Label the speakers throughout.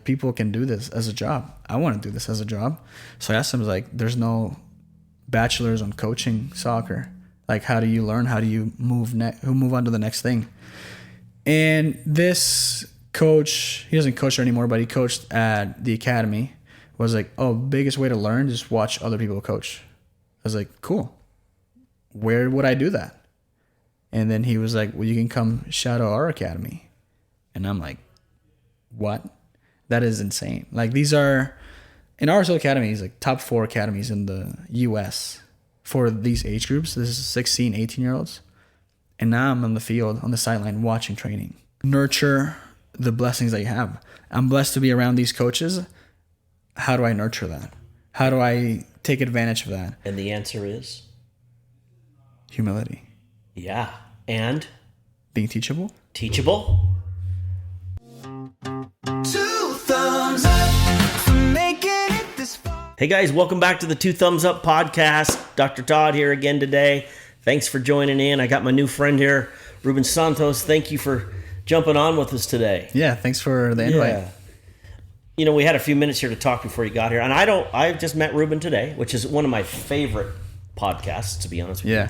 Speaker 1: people can do this as a job. I want to do this as a job. So I asked him, like, there's no bachelor's on coaching soccer. Like, how do you learn? How do you move on to the next thing? And this coach, he doesn't coach there anymore, but he coached at the academy, was like, oh, biggest way to learn, just watch other people coach. I was like, cool. Where would I do that? And then he was like, well, you can come shadow our academy. And I'm like, what? That is insane. Like, these are, in RSL Academy, is like top 4 academies in the U.S. for these age groups. This is 16, 18-year-olds. And now I'm on the field, on the sideline, watching training. Nurture the blessings that you have. I'm blessed to be around these coaches. How do I nurture that? How do I take advantage of that?
Speaker 2: And the answer is?
Speaker 1: Humility.
Speaker 2: Yeah. And?
Speaker 1: Being teachable.
Speaker 2: Teachable.
Speaker 3: 2 thumbs up for making it this far.
Speaker 2: Hey guys, welcome back to the 2 Thumbs Up podcast. Dr. Todd here again today. Thanks for joining in. I got my new friend here, Ruben Santos. Thank you for jumping on with us today.
Speaker 1: Yeah, thanks for the invite.
Speaker 2: Yeah. You know, we had a few minutes here to talk before you got here. And I just met Ruben today, which is one of my favorite podcasts, to be honest with you.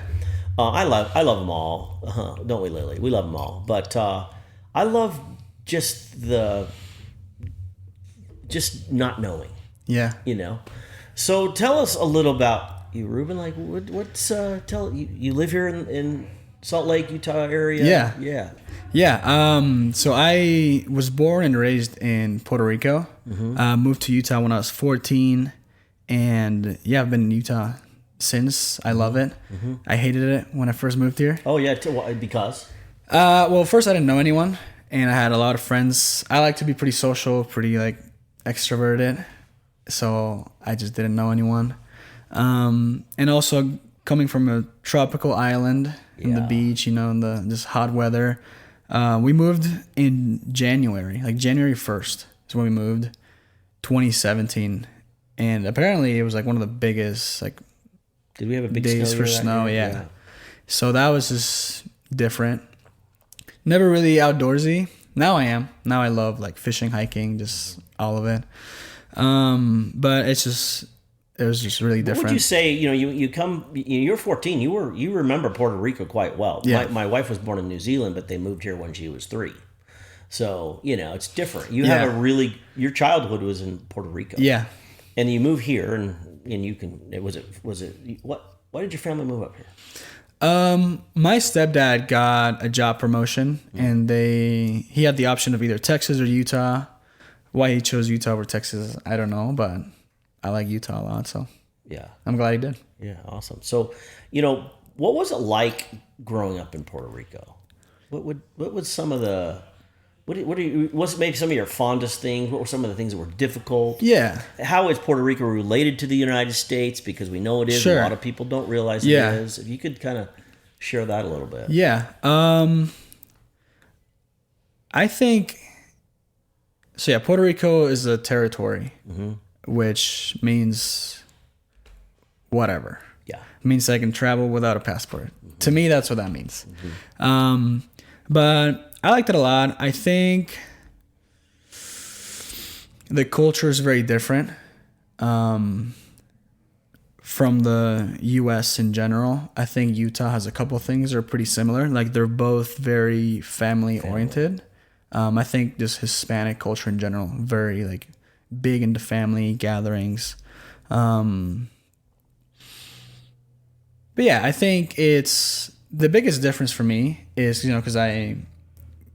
Speaker 2: I love them all. Don't we, Lily? We love them all. But I love just not knowing.
Speaker 1: Yeah.
Speaker 2: You know. So tell us a little about you, Ruben. Like, what's you live here in Salt Lake, Utah area?
Speaker 1: Yeah. So I was born and raised in Puerto Rico. Mm-hmm. Moved to Utah when I was 14, and yeah, I've been in Utah since. I love it. Mm-hmm. I hated it when I first moved here.
Speaker 2: Oh yeah, because?
Speaker 1: Well, first I didn't know anyone, and I had a lot of friends. I like to be pretty social, pretty like extroverted, so I just didn't know anyone. And also coming from a tropical island in the beach, in the just hot weather. We moved in January, like January 1st is when we moved, 2017, and apparently it was like one of the biggest
Speaker 2: Did we have a big
Speaker 1: days for snow? Yeah. So that was just different. Never really outdoorsy. Now I am. Now I love like fishing, hiking, just all of it. But it was just really different.
Speaker 2: What would you say? You're 14. You remember Puerto Rico quite well.
Speaker 1: Yeah.
Speaker 2: My wife was born in New Zealand, but they moved here when she was 3. So it's different. You have your childhood was in Puerto Rico.
Speaker 1: Yeah.
Speaker 2: And you move here, and you can. Why did your family move up here?
Speaker 1: My stepdad got a job promotion, and he had the option of either Texas or Utah. Why he chose Utah over Texas, I don't know, but I like Utah a lot, so
Speaker 2: yeah,
Speaker 1: I'm glad he did.
Speaker 2: Yeah, awesome. So, what was it like growing up in Puerto Rico? What was some of the what's maybe some of your fondest things? What were some of the things that were difficult?
Speaker 1: Yeah.
Speaker 2: How is Puerto Rico related to the United States? Because we know it is.
Speaker 1: Sure.
Speaker 2: A lot of people don't realize it is. If you could kind of share that a little bit.
Speaker 1: Yeah. I think so. Yeah, Puerto Rico is a territory, which means whatever.
Speaker 2: Yeah.
Speaker 1: It means I can travel without a passport. To me, that's what that means. But I liked it a lot. I think the culture is very different from the U.S. in general. I think Utah has a couple things that are pretty similar. Like, they're both very family-oriented. I think just Hispanic culture in general, very like big into family gatherings. But yeah, I think it's the biggest difference for me is, because I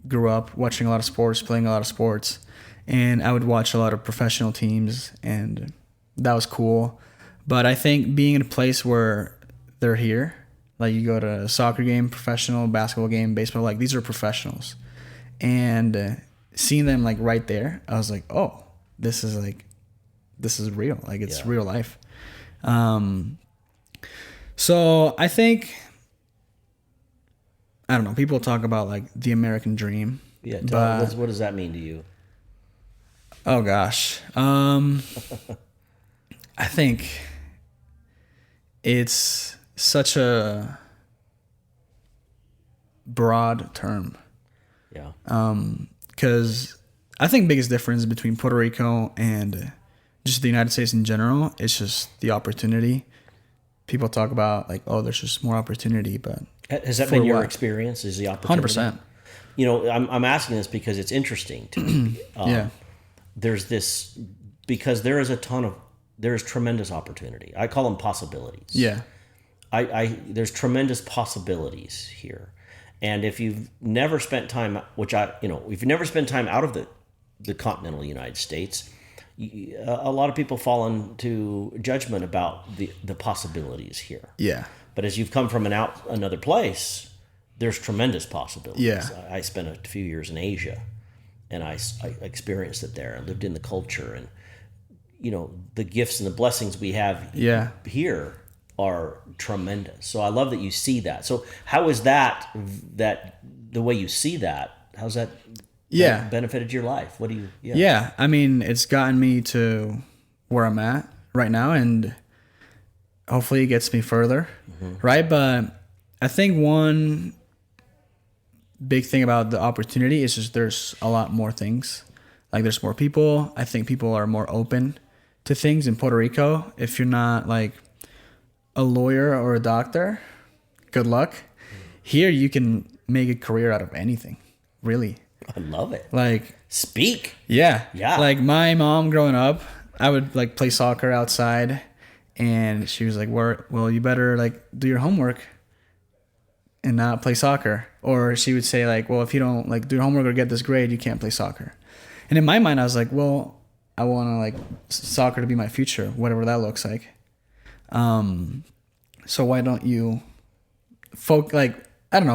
Speaker 1: grew up watching a lot of sports, playing a lot of sports, and I would watch a lot of professional teams, and that was cool. But I think being in a place where they're here, like you go to a soccer game, professional basketball game, baseball, like these are professionals. And seeing them like right there, I was like, oh, this is real. Like, it's real life. So I think, I don't know, people talk about like the American dream.
Speaker 2: Yeah.
Speaker 1: But
Speaker 2: what does that mean to you?
Speaker 1: Oh gosh. I think it's such a broad term.
Speaker 2: Yeah.
Speaker 1: Because I think biggest difference between Puerto Rico and just the United States in general is just the opportunity. People talk about like, oh, there's just more opportunity, but
Speaker 2: Has that
Speaker 1: for
Speaker 2: been your
Speaker 1: what?
Speaker 2: experience? Is the opportunity?
Speaker 1: 100%.
Speaker 2: You know, I'm asking this because it's interesting to me.
Speaker 1: Yeah.
Speaker 2: There's this, because there is tremendous opportunity. I call them possibilities.
Speaker 1: Yeah.
Speaker 2: There's tremendous possibilities here. And if you've never spent time, if you've never spent time out of the continental United States, a lot of people fall into judgment about the possibilities here.
Speaker 1: Yeah.
Speaker 2: But as you've come from another place, there's tremendous possibilities.
Speaker 1: Yeah.
Speaker 2: I spent a few years in Asia, and I experienced it there. I lived in the culture, and the gifts and the blessings we have here are tremendous. So I love that you see that. So how is that the way you see that? How's that benefited your life? What do you?
Speaker 1: Yeah. I mean, it's gotten me to where I'm at right now, and hopefully it gets me further. Right. But I think one big thing about the opportunity is just there's a lot more things. Like there's more people. I think people are more open to things in Puerto Rico. If you're not like a lawyer or a doctor, good luck. Here you can make a career out of anything, really.
Speaker 2: I love it.
Speaker 1: Like
Speaker 2: speak.
Speaker 1: Yeah.
Speaker 2: Yeah.
Speaker 1: Like my mom growing up, I would like play soccer outside, and she was like, well, you better like do your homework and not play soccer. Or she would say like, well, if you don't like do your homework or get this grade, you can't play soccer. And in my mind, I was like, well, I want to like soccer to be my future, whatever that looks like. So why don't you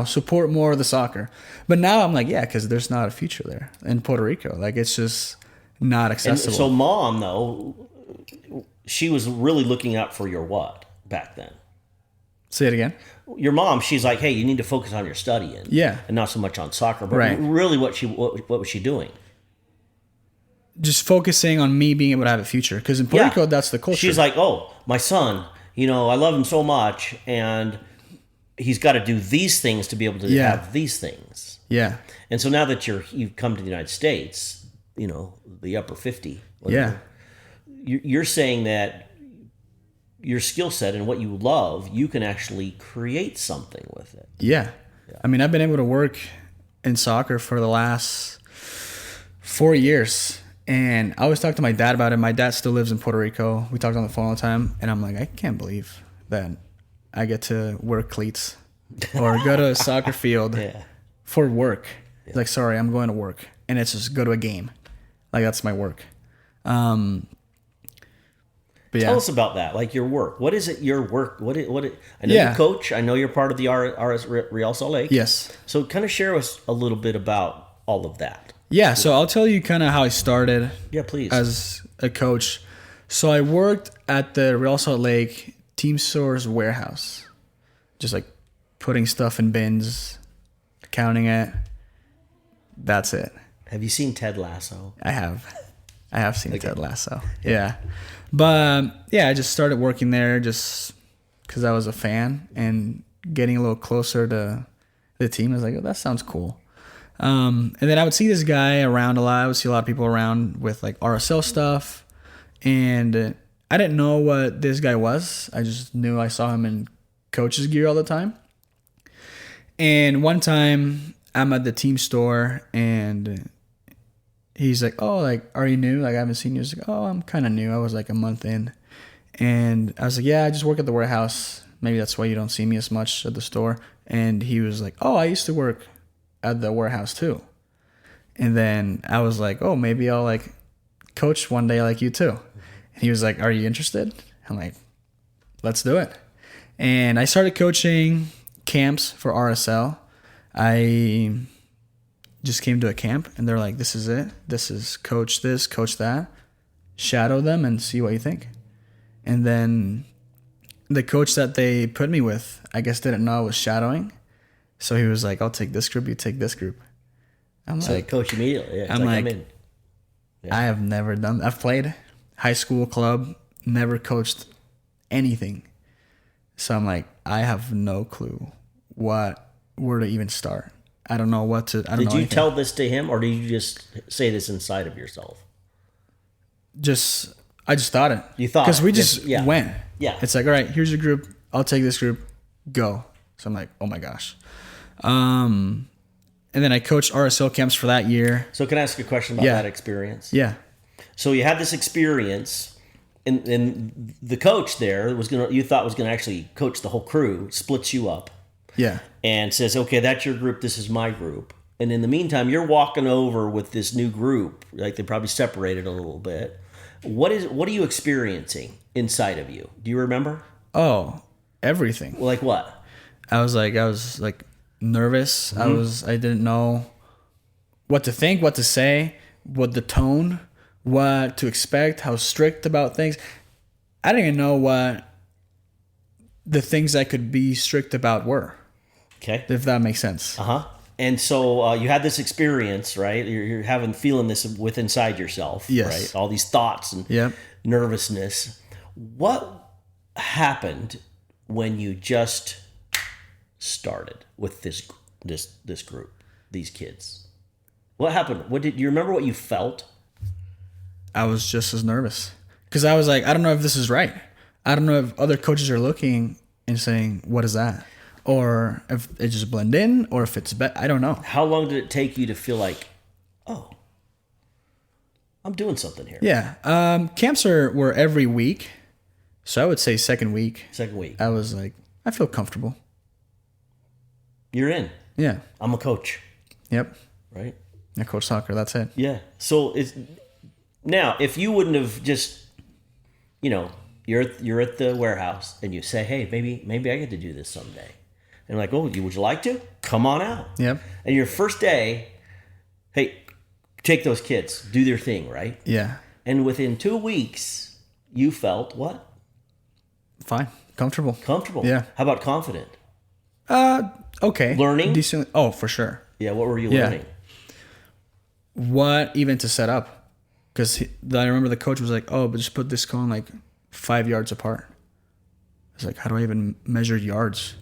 Speaker 1: support more of the soccer? But now I'm like, yeah, because there's not a future there in Puerto Rico. Like it's just not accessible.
Speaker 2: And so mom, though, she was really looking out for your what back then?
Speaker 1: Say it again.
Speaker 2: Your mom, she's like, hey, you need to focus on your studying.
Speaker 1: Yeah.
Speaker 2: And not so much on soccer. But
Speaker 1: Right.
Speaker 2: really what was she doing?
Speaker 1: Just focusing on me being able to have a future. Because in Puerto Rico, that's the culture.
Speaker 2: She's like, oh, my son, I love him so much, and he's got to do these things to be able to have these things.
Speaker 1: Yeah.
Speaker 2: And so now that you've come to the United States, the upper 50.
Speaker 1: Yeah.
Speaker 2: You're saying that your skill set and what you love, you can actually create something with it.
Speaker 1: Yeah. I mean, I've been able to work in soccer for the last 4 years. And I always talk to my dad about it. My dad still lives in Puerto Rico. We talked on the phone all the time. And I'm like, I can't believe that I get to wear cleats or go to a soccer field for work. He's like, sorry, I'm going to work. And it's just go to a game. Like, that's my work. But
Speaker 2: Tell us about that, like your work. What is it, your work? I know you coach. I know you're part of the RS Real Salt Lake.
Speaker 1: Yes.
Speaker 2: So kind of share us a little bit about all of that.
Speaker 1: Yeah, so I'll tell you kind of how I started.
Speaker 2: Yeah, please.
Speaker 1: As a coach. So I worked at the Real Salt Lake Team Stores warehouse. Just like putting stuff in bins, counting it. That's it.
Speaker 2: Have you seen Ted Lasso?
Speaker 1: I have seen Ted Lasso. Yeah. But I just started working there just because I was a fan and getting a little closer to the team. I was like, oh, that sounds cool. And then I would see this guy around a lot. I would see a lot of people around with like RSL stuff. And I didn't know what this guy was. I just knew I saw him in coach's gear all the time. And one time I'm at the team store and he's like, oh, like, are you new? Like, I haven't seen you. I was like, oh, I'm kind of new. I was like a month in. And I was like, yeah, I just work at the warehouse. Maybe that's why you don't see me as much at the store. And he was like, oh, I used to work at the warehouse too. And then I was like, oh, maybe I'll like coach one day like you too. And he was like, are you interested? I'm like, let's do it. And I started coaching camps for RSL. I just came to a camp and they're like, this is it. This is coach this, coach that. Shadow them and see what you think. And then the coach that they put me with, I guess didn't know I was shadowing. So he was like, I'll take this group, you take this group. I'm
Speaker 2: So
Speaker 1: like,
Speaker 2: coach immediately. Yeah,
Speaker 1: I'm like,
Speaker 2: I'm in.
Speaker 1: I have never done, I've played high school club, never coached anything. So I'm like, I have no clue where to even start. I don't know what to. I don't
Speaker 2: Did
Speaker 1: know
Speaker 2: you
Speaker 1: anything.
Speaker 2: tell this to him, or did you just say this inside of yourself?
Speaker 1: I just thought it.
Speaker 2: You thought
Speaker 1: because we
Speaker 2: it.
Speaker 1: just
Speaker 2: Yeah.
Speaker 1: went.
Speaker 2: Yeah.
Speaker 1: It's like, all right, here's your group. I'll take this group. Go. So I'm like, oh my gosh. And then I coached RSL camps for that year.
Speaker 2: So can I ask you a question about
Speaker 1: Yeah.
Speaker 2: that experience?
Speaker 1: Yeah.
Speaker 2: So you had this experience, and the coach there you thought was gonna actually coach the whole crew, splits you up,
Speaker 1: Yeah.
Speaker 2: and says, "Okay, that's your group. This is my group." And in the meantime, you're walking over with this new group. Like they probably separated a little bit. What are you experiencing inside of you? Do you remember?
Speaker 1: Oh, everything.
Speaker 2: Like what?
Speaker 1: I was like nervous.
Speaker 2: Mm-hmm.
Speaker 1: I didn't know what to think, what to say, what the tone, what to expect, how strict about things. I didn't even know what the things I could be strict about were,
Speaker 2: Okay.
Speaker 1: if that makes sense.
Speaker 2: Uh-huh. And so you had this experience, right? You're feeling this with inside yourself,
Speaker 1: Yes.
Speaker 2: right? All these thoughts and
Speaker 1: Yep.
Speaker 2: nervousness. What happened when you just started with this group, these kids? What happened? Do you remember what you felt?
Speaker 1: I was just as nervous because I was like, I don't know if this is right. I don't know if other coaches are looking and saying, what is that? Or if it just blend in, or if it's I don't know.
Speaker 2: How long did it take you to feel like, oh, I'm doing something here?
Speaker 1: Yeah. Camps were every week. So I would say second week,
Speaker 2: Second week.
Speaker 1: I was like, I feel comfortable.
Speaker 2: You're in.
Speaker 1: Yeah.
Speaker 2: I'm a coach,
Speaker 1: Yep.
Speaker 2: right?
Speaker 1: I coach soccer. That's it.
Speaker 2: Yeah. So now, if you wouldn't have just, you're at the warehouse and you say, hey, maybe I get to do this someday. And like, oh, would you like to? Come on out.
Speaker 1: Yep.
Speaker 2: And your first day, hey, take those kids, do their thing, right?
Speaker 1: Yeah.
Speaker 2: And within 2 weeks, you felt what?
Speaker 1: Fine. Comfortable.
Speaker 2: Comfortable.
Speaker 1: Yeah.
Speaker 2: How about confident?
Speaker 1: Okay.
Speaker 2: Learning?
Speaker 1: Decently. Oh, for sure.
Speaker 2: Yeah. What were you
Speaker 1: Yeah.
Speaker 2: learning?
Speaker 1: What even to set up? Because I remember the coach was like, oh, but just put this cone like 5 yards apart. I was like, how do I even measure yards?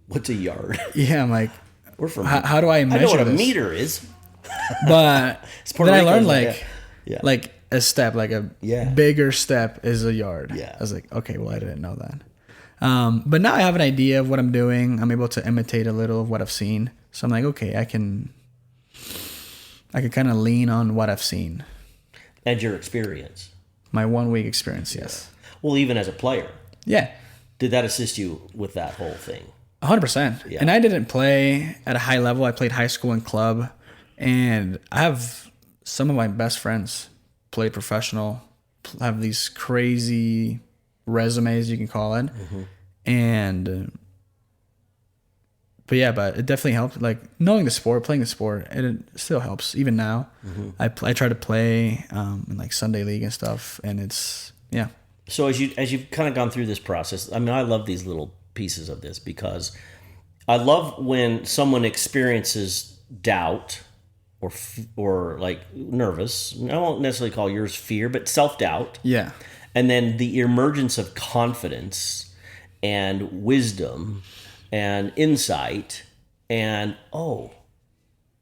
Speaker 2: What's a yard?
Speaker 1: Yeah, I'm like,
Speaker 2: We're from.
Speaker 1: how do I measure
Speaker 2: I know what a
Speaker 1: this?
Speaker 2: meter is.
Speaker 1: But
Speaker 2: Puerto
Speaker 1: then I
Speaker 2: Rico,
Speaker 1: learned
Speaker 2: yeah.
Speaker 1: like a step, like a
Speaker 2: Yeah.
Speaker 1: bigger step is a yard.
Speaker 2: Yeah.
Speaker 1: I was like, okay, well, I didn't know that. But now I have an idea of what I'm doing. I'm able to imitate a little of what I've seen. So I'm like, okay, I can kind of lean on what I've seen.
Speaker 2: And your experience.
Speaker 1: My 1 week experience, yes.
Speaker 2: Well, even as a player,
Speaker 1: Yeah,
Speaker 2: did that assist you with that whole thing?
Speaker 1: 100%.
Speaker 2: Yeah.
Speaker 1: And I didn't play at a high level. I played high school and club. And I have some of my best friends played professional, have these crazy resumes, you can call it. And but it definitely helped, like knowing the sport, playing the sport, and it still helps even now. I try to play in like Sunday league and stuff, and it's
Speaker 2: So as you've kind of gone through this process, I mean, I love these little pieces of this because I love when someone experiences doubt or like nervous. I won't necessarily call yours fear, but self-doubt.
Speaker 1: yeah
Speaker 2: And then the emergence of confidence and wisdom and insight and, oh,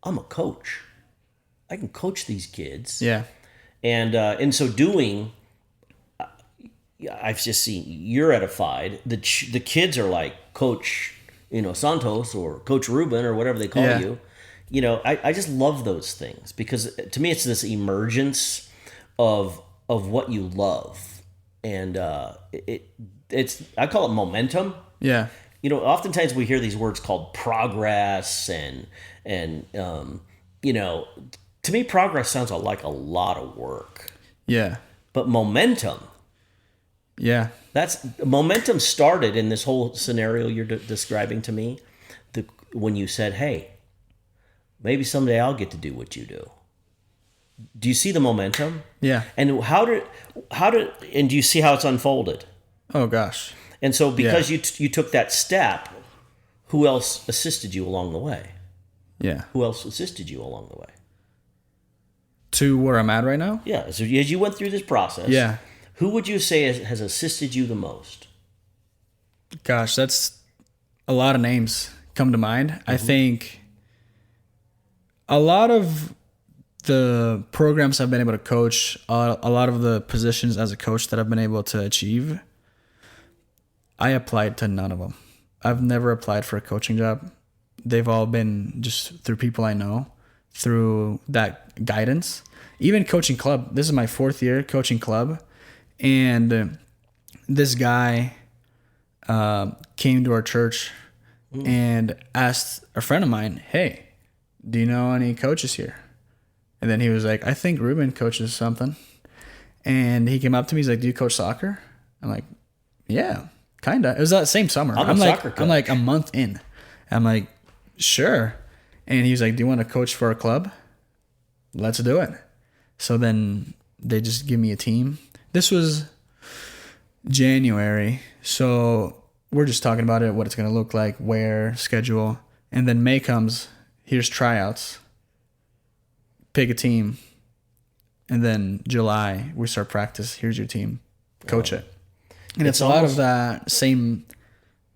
Speaker 2: I'm a coach. I can coach these kids.
Speaker 1: yeah
Speaker 2: And in so doing, I've just seen you're edified. The kids are like Coach, Santos or Coach Ruben or whatever they call
Speaker 1: Yeah.
Speaker 2: you. I just love those things because to me it's this emergence of what you love, and it's I call it momentum.
Speaker 1: yeah
Speaker 2: Oftentimes we hear these words called progress and to me progress sounds like a lot of work,
Speaker 1: yeah
Speaker 2: but momentum.
Speaker 1: yeah
Speaker 2: That's momentum started in this whole scenario you're describing to me. When you said, "Hey, maybe someday I'll get to do what you do." Do you see the momentum?
Speaker 1: yeah
Speaker 2: And and do you see how it's unfolded?
Speaker 1: oh gosh
Speaker 2: And so because you took that step, who else assisted you along the way?
Speaker 1: yeah
Speaker 2: Who else assisted you along the way?
Speaker 1: to where I'm at right now.
Speaker 2: Yeah. So as you went through this process,
Speaker 1: Yeah.
Speaker 2: who would you say has assisted you the most?
Speaker 1: Gosh, that's a lot of names come to mind. I think a lot of the programs I've been able to coach, a lot of the positions as a coach that I've been able to achieve, I applied to none of them. I've never applied for a coaching job. They've all been just through people I know, through that guidance. Even coaching club. This is my 4th year coaching club. And this guy came to our church and asked a friend of mine, hey, do you know any coaches here? And then he was like, I think Ruben coaches something. And he came up to me. He's like, do you coach soccer? I'm like, yeah, kind of. It was that same summer.
Speaker 2: I'm
Speaker 1: like a month in. I'm like, sure. And he was like, do you want to coach for a club? Let's do it. So then they just give me a team. This was January. So we're just talking about it, what it's going to look like, where, schedule. And then May comes, here's tryouts. Pick a team. And then July, we start practice. Here's your team. Coach it. And it's a lot of that same,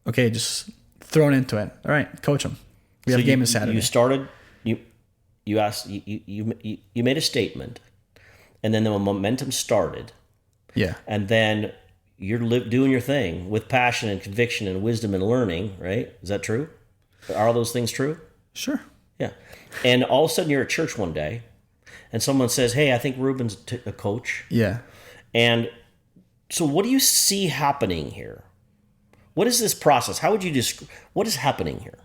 Speaker 1: okay, just thrown into it. All right, coach them. We have a game this Saturday.
Speaker 2: You started, you asked, you made a statement, and then the momentum started.
Speaker 1: Yeah.
Speaker 2: And then you're doing your thing with passion and conviction and wisdom and learning, right? Is that true? Are all those things true?
Speaker 1: Sure.
Speaker 2: Yeah. And all of a sudden you're at church one day, and someone says, hey, I think Ruben's a coach.
Speaker 1: Yeah.
Speaker 2: And so what do you see happening here? What is this process? How would you describe what is happening here?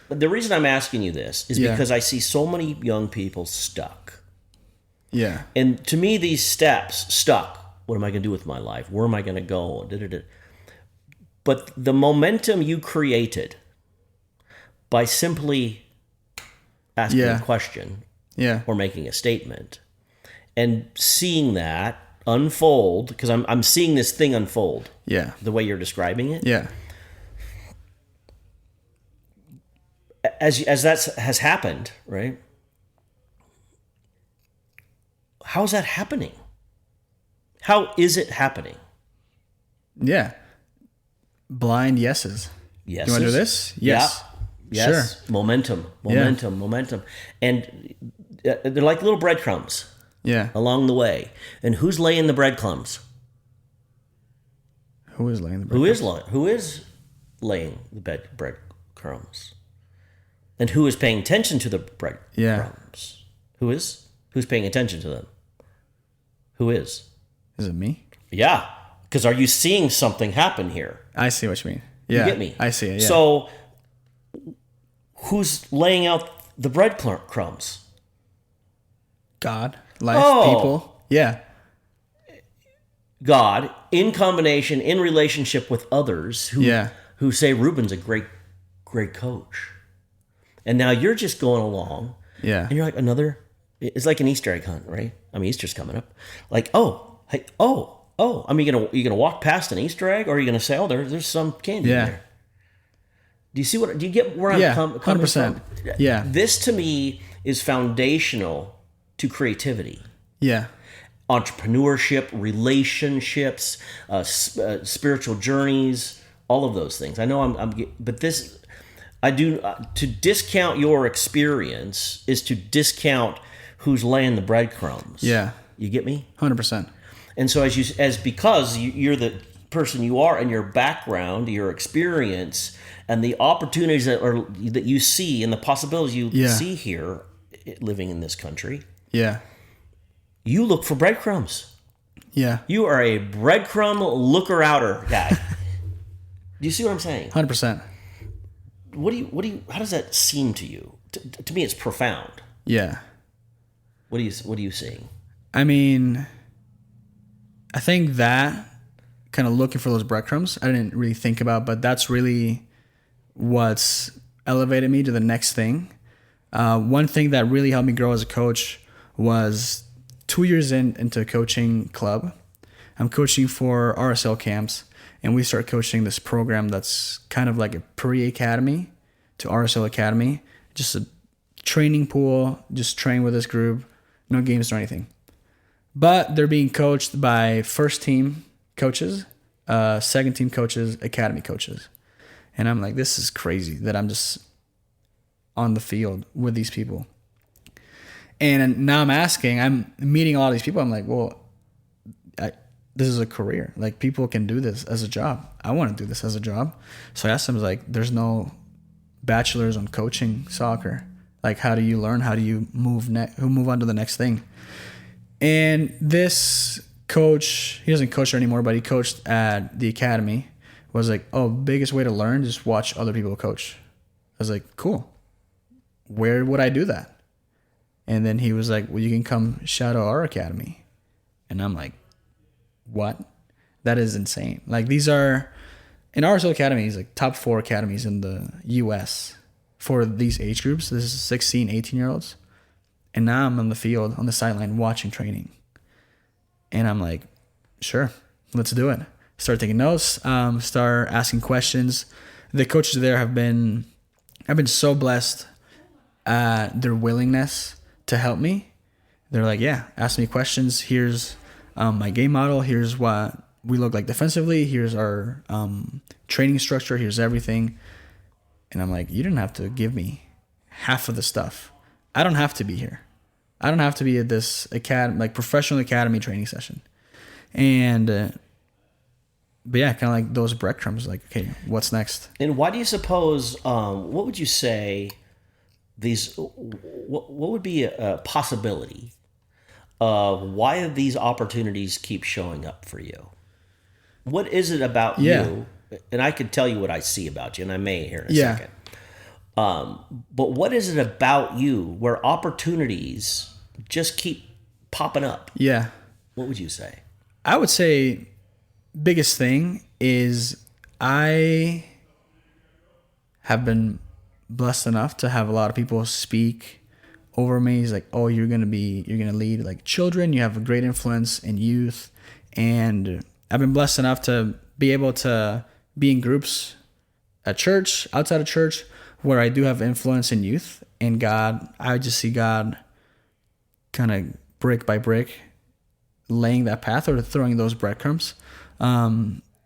Speaker 2: The reason I'm asking you this is because I see so many young people stuck.
Speaker 1: Yeah.
Speaker 2: And to me, these steps, stuck. What am I going to do with my life? Where am I going to go? But the momentum you created by simply asking a question or making a statement and seeing that unfold, because I'm seeing this thing unfold.
Speaker 1: Yeah.
Speaker 2: The way you're describing it.
Speaker 1: Yeah.
Speaker 2: As that has happened, right? How is that happening? How is it happening?
Speaker 1: Yeah. Blind yeses.
Speaker 2: Yes.
Speaker 1: You want to do this? Yes.
Speaker 2: Yeah. Yes. Sure. Momentum. And they're like little breadcrumbs.
Speaker 1: Yeah.
Speaker 2: Along the way. And who's laying the breadcrumbs?
Speaker 1: Who is laying the breadcrumbs?
Speaker 2: Who is laying the breadcrumbs? And who is paying attention to the breadcrumbs?
Speaker 1: Yeah.
Speaker 2: Who's paying attention to them? Who is?
Speaker 1: Is it me?
Speaker 2: Yeah. Because are you seeing something happen here?
Speaker 1: I see what you mean. Yeah.
Speaker 2: You get me?
Speaker 1: I see it. Yeah.
Speaker 2: So who's laying out the breadcrumbs?
Speaker 1: God, life, people. Yeah.
Speaker 2: God, in combination, in relationship with others who say Ruben's a great coach. And now you're just going along.
Speaker 1: Yeah.
Speaker 2: And you're like it's like an Easter egg hunt, right? I mean, Easter's coming up. Like, hey. I mean, you gonna walk past an Easter egg, or are you gonna say, there's some candy in there? Do you get where I'm coming
Speaker 1: 100%.
Speaker 2: from?
Speaker 1: Yeah.
Speaker 2: This to me is foundational to creativity.
Speaker 1: Yeah.
Speaker 2: Entrepreneurship, relationships, spiritual journeys, all of those things. I know but this, I do, to discount your experience is to discount who's laying the breadcrumbs.
Speaker 1: Yeah.
Speaker 2: You get me?
Speaker 1: 100%.
Speaker 2: And so because you're the person you are, and your background, your experience, and the opportunities that you see, and the possibilities you see here, living in this country.
Speaker 1: Yeah.
Speaker 2: You look for breadcrumbs.
Speaker 1: Yeah.
Speaker 2: You are a breadcrumb looker-outer guy. Do you see what I'm saying?
Speaker 1: 100%.
Speaker 2: How does that seem to you? To me, it's profound.
Speaker 1: Yeah.
Speaker 2: What are you seeing?
Speaker 1: I mean, I think that kind of looking for those breadcrumbs, I didn't really think about, but that's really what's elevated me to the next thing. One thing that really helped me grow as a coach was 2 years into a coaching club. I'm coaching for RSL camps, and we start coaching this program that's kind of like a pre-academy to RSL academy, just a training pool, just train with this group, no games or anything. But they're being coached by first team coaches, second team coaches, academy coaches. And I'm like, this is crazy that I'm just on the field with these people. And now I'm meeting all these people. I'm like, well, this is a career. Like, people can do this as a job. I want to do this as a job. So I asked them, like, there's no bachelor's on coaching soccer. Like, how do you learn? How do you move on to the next thing? And this coach, he doesn't coach there anymore, but he coached at the academy, was like, oh, biggest way to learn, just watch other people coach. I was like, cool. Where would I do that? And then he was like, well, you can come shadow our academy. And I'm like, what? That is insane. Like, these are, in RSL Academy, he's like top 4 academies in the U.S. for these age groups. This is 16, 18-year-olds. And now I'm on the field, on the sideline, watching training. And I'm like, sure, let's do it. Start taking notes, start asking questions. The coaches there I've been so blessed at their willingness to help me. They're like, yeah, ask me questions. Here's my game model. Here's what we look like defensively. Here's our training structure. Here's everything. And I'm like, you didn't have to give me half of the stuff. I don't have to be here. I don't have to be at this professional academy training session. And, but yeah, kind of like those breadcrumbs, like, okay, what's next?
Speaker 2: And why do you suppose, what would you say what would be a possibility of why these opportunities keep showing up for you? What is it about you? And I can tell you what I see about you, and I may here in a second. But what is it about you where opportunities just keep popping up?
Speaker 1: Yeah.
Speaker 2: What would you say?
Speaker 1: I would say biggest thing is I have been blessed enough to have a lot of people speak over me. He's like, oh, you're going to lead like children. You have a great influence in youth. And I've been blessed enough to be able to be in groups at church, outside of church, where I do have influence in youth. And God, I just see God kind of brick by brick laying that path or throwing those breadcrumbs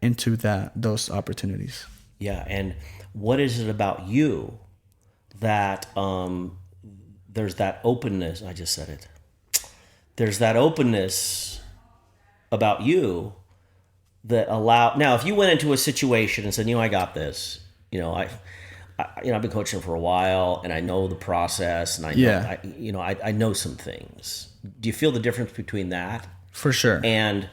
Speaker 1: into those opportunities.
Speaker 2: Yeah, and what is it about you that there's that openness? I just said it. There's that openness about you that now, if you went into a situation and said, I got this, I've been coaching for a while and I know the process and I know some things. Do you feel the difference between that?
Speaker 1: For sure.
Speaker 2: And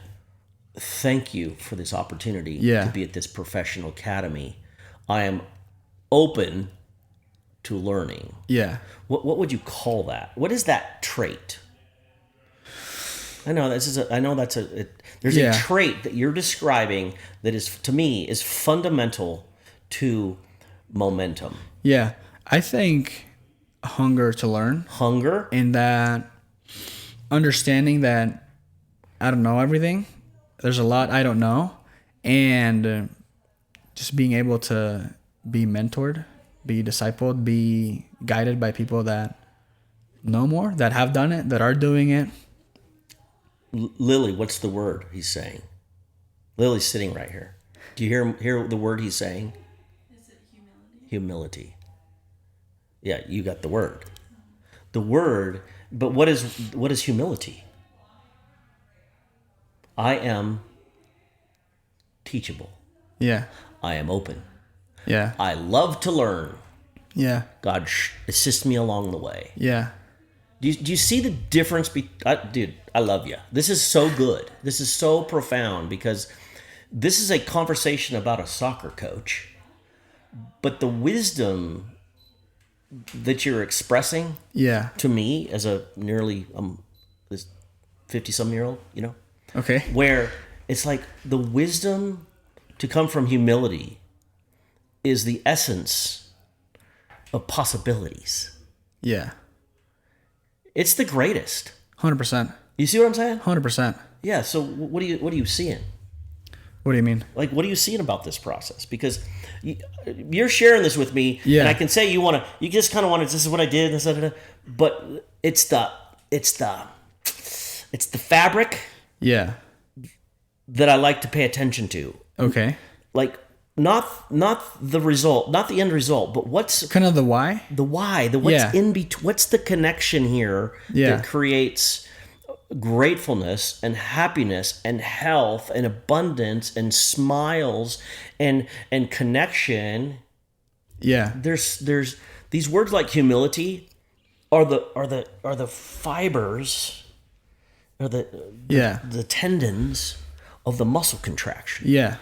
Speaker 2: thank you for this opportunity to be at this professional academy. I am open to learning. Yeah. What would you call that? What is that trait? I know there's a trait that you're describing that is, to me, is fundamental to momentum.
Speaker 1: Yeah. I think hunger to learn.
Speaker 2: Hunger.
Speaker 1: And that understanding that I don't know everything. There's a lot I don't know. And just being able to be mentored, be discipled, be guided by people that know more, that have done it, that are doing it.
Speaker 2: Lily, what's the word he's saying? Lily's sitting right here. Do you hear the word he's saying?
Speaker 4: Is it humility?
Speaker 2: Humility. Yeah, you got the word. The word, but what is humility? I am teachable.
Speaker 1: Yeah.
Speaker 2: I am open.
Speaker 1: Yeah.
Speaker 2: I love to learn.
Speaker 1: Yeah.
Speaker 2: God assist me along the way.
Speaker 1: Yeah.
Speaker 2: Do you see the difference? Dude, I love you. This is so good. This is so profound because this is a conversation about a soccer coach. But the wisdom that you're expressing to me as a nearly this 50-some-year-old,
Speaker 1: Okay.
Speaker 2: where it's like the wisdom to come from humility is the essence of possibilities.
Speaker 1: Yeah.
Speaker 2: It's the greatest.
Speaker 1: 100%.
Speaker 2: You see what I'm saying?
Speaker 1: 100%.
Speaker 2: Yeah. So what are you seeing?
Speaker 1: What do you mean?
Speaker 2: Like, what are you seeing about this process? Because you're sharing this with me, and I can say you just kind of want to. This is what I did, but it's the fabric.
Speaker 1: Yeah.
Speaker 2: That I like to pay attention to.
Speaker 1: Okay.
Speaker 2: Like, not the result, not the end result, but what's
Speaker 1: Kind of the why.
Speaker 2: the why, the what's
Speaker 1: Yeah.
Speaker 2: in between, what's the connection here
Speaker 1: Yeah.
Speaker 2: that creates gratefulness and happiness and health and abundance and smiles and connection.
Speaker 1: Yeah.
Speaker 2: There's these words like humility are the fibers, or
Speaker 1: Yeah.
Speaker 2: the tendons of the muscle contraction.
Speaker 1: Yeah.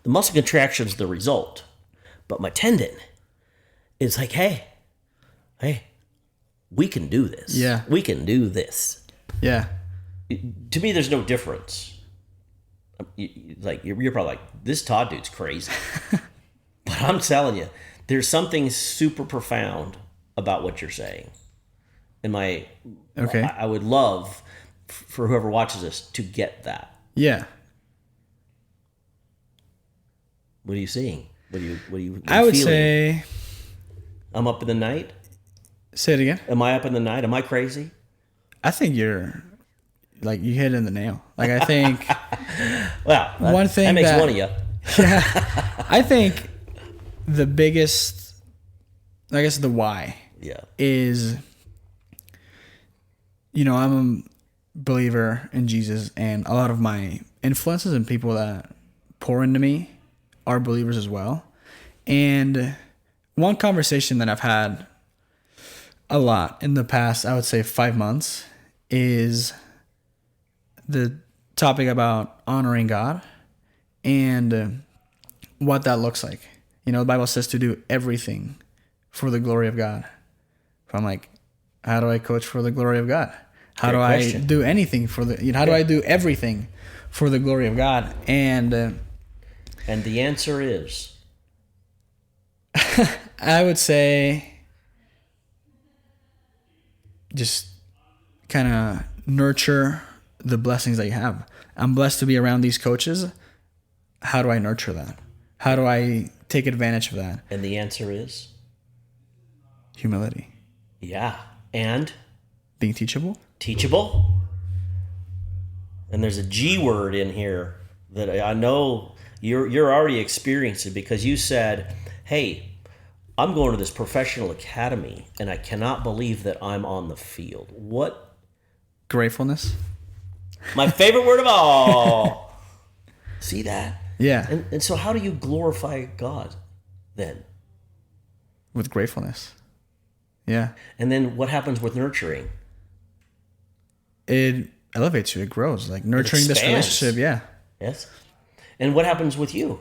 Speaker 2: The muscle contraction is the result, but my tendon is like, hey, we can do this.
Speaker 1: Yeah.
Speaker 2: We can do this.
Speaker 1: Yeah.
Speaker 2: To me, there's no difference. Like you're probably like, this Todd dude's crazy, but I'm telling you, there's something super profound about what you're saying. And
Speaker 1: Okay.
Speaker 2: I would love for whoever watches this to get that.
Speaker 1: Yeah.
Speaker 2: What are you seeing? What are you
Speaker 1: I would
Speaker 2: feeling?
Speaker 1: say,
Speaker 2: I'm up in the night.
Speaker 1: say it again.
Speaker 2: Am I up in the night? Am I crazy?
Speaker 1: I think you're like, you hit it in the nail. Like, I think,
Speaker 2: Well,
Speaker 1: One thing
Speaker 2: that makes
Speaker 1: that-
Speaker 2: one of you.
Speaker 1: I think the biggest, I guess the why
Speaker 2: Yeah.
Speaker 1: is, you know, I'm a believer in Jesus, and a lot of my influences and people that pour into me are believers as well. And one conversation that I've had a lot in the past, I would say 5 months, is the topic about honoring God and what that looks like. You know, the Bible says to do everything for the glory of God. So I'm like, how do I coach for the glory of God? How
Speaker 2: Great
Speaker 1: do
Speaker 2: question.
Speaker 1: I do anything for the, you know, how do I do everything for the glory of God? And
Speaker 2: And the answer is
Speaker 1: I would say just kind of nurture the blessings that you have. I'm blessed to be around these coaches. How do I nurture that? How do I take advantage of that?
Speaker 2: and the answer is
Speaker 1: Humility.
Speaker 2: yeah. And
Speaker 1: Being teachable.
Speaker 2: teachable. And there's a G word in here that I know you're already experiencing, because you said, "Hey, I'm going to this professional academy and I cannot believe that I'm on the field." What?
Speaker 1: Gratefulness.
Speaker 2: My favorite word of all. See that?
Speaker 1: Yeah.
Speaker 2: And so how do you glorify God then?
Speaker 1: With gratefulness. Yeah.
Speaker 2: And then what happens with nurturing?
Speaker 1: It elevates you. It grows. Like nurturing this
Speaker 2: expands.
Speaker 1: relationship. Yeah.
Speaker 2: Yes. And what happens with you?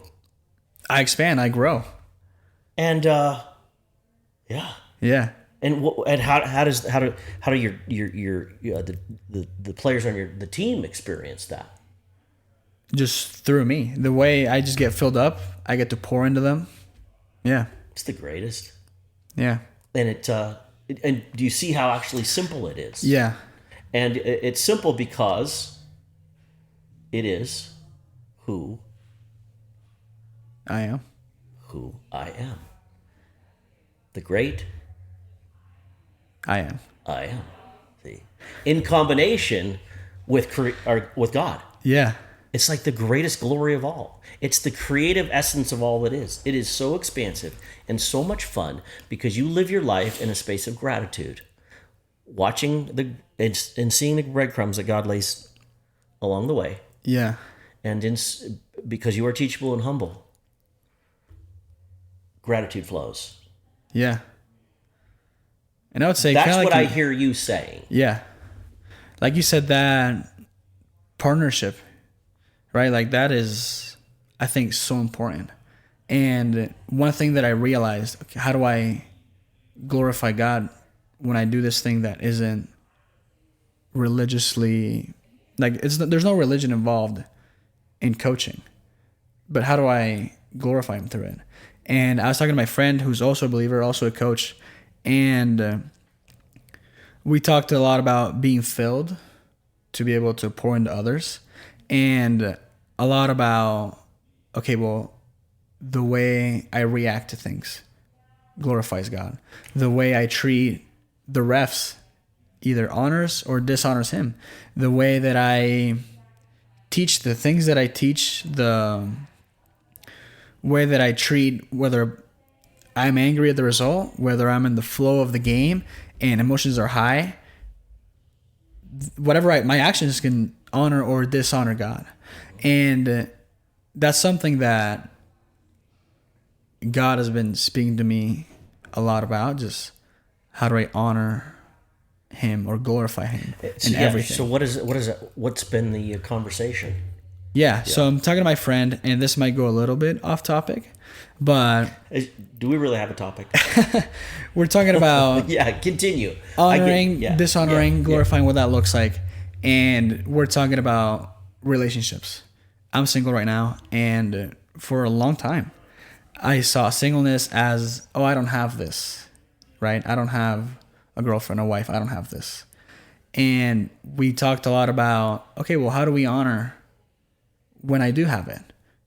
Speaker 1: I expand. I grow.
Speaker 2: And yeah.
Speaker 1: Yeah.
Speaker 2: And how do your the players on the team experience that?
Speaker 1: Just through me. The way I just get filled up, I get to pour into them. Yeah.
Speaker 2: It's the greatest.
Speaker 1: Yeah.
Speaker 2: And and do you see how actually simple it is?
Speaker 1: Yeah.
Speaker 2: And it's simple because it is who
Speaker 1: I am.
Speaker 2: I am. The great
Speaker 1: I am.
Speaker 2: I am. See, in combination with with God,
Speaker 1: Yeah.
Speaker 2: it's like the greatest glory of all. It's the creative essence of all it is. It is so expansive and so much fun because you live your life in a space of gratitude, watching and seeing the breadcrumbs that God lays along the way,
Speaker 1: Yeah.
Speaker 2: and because you are teachable and humble, gratitude flows.
Speaker 1: Yeah. And I would say
Speaker 2: That's
Speaker 1: kinda
Speaker 2: what
Speaker 1: like
Speaker 2: I hear you saying.
Speaker 1: Yeah. Like you said, that partnership, right? Like that is, I think, so important. And one thing that I realized, okay, how do I glorify God when I do this thing that isn't religiously, like there's no religion involved in coaching, but how do I glorify him through it? And I was talking to my friend who's also a believer, also a coach, and we talked a lot about being filled to be able to pour into others, and a lot about, okay, well, the way I react to things glorifies God. The way I treat the refs either honors or dishonors him. The way that I teach, the things that I teach, way that I treat, whether I'm angry at the result, whether I'm in the flow of the game and emotions are high, whatever my actions can honor or dishonor God. And that's something that God has been speaking to me a lot about, just how do I honor him or glorify him in everything.
Speaker 2: So what's been the conversation?
Speaker 1: Yeah, so I'm talking to my friend, and this might go a little bit off topic, but
Speaker 2: Do we really have a topic?
Speaker 1: we're talking about
Speaker 2: Yeah, continue.
Speaker 1: honoring, dishonoring,
Speaker 2: yeah.
Speaker 1: glorifying, what that looks like. And we're talking about relationships. I'm single right now, and for a long time, I saw singleness as, oh, I don't have this, right? I don't have a girlfriend, a wife. I don't have this. And we talked a lot about, okay, well, how do we honor when I do have it?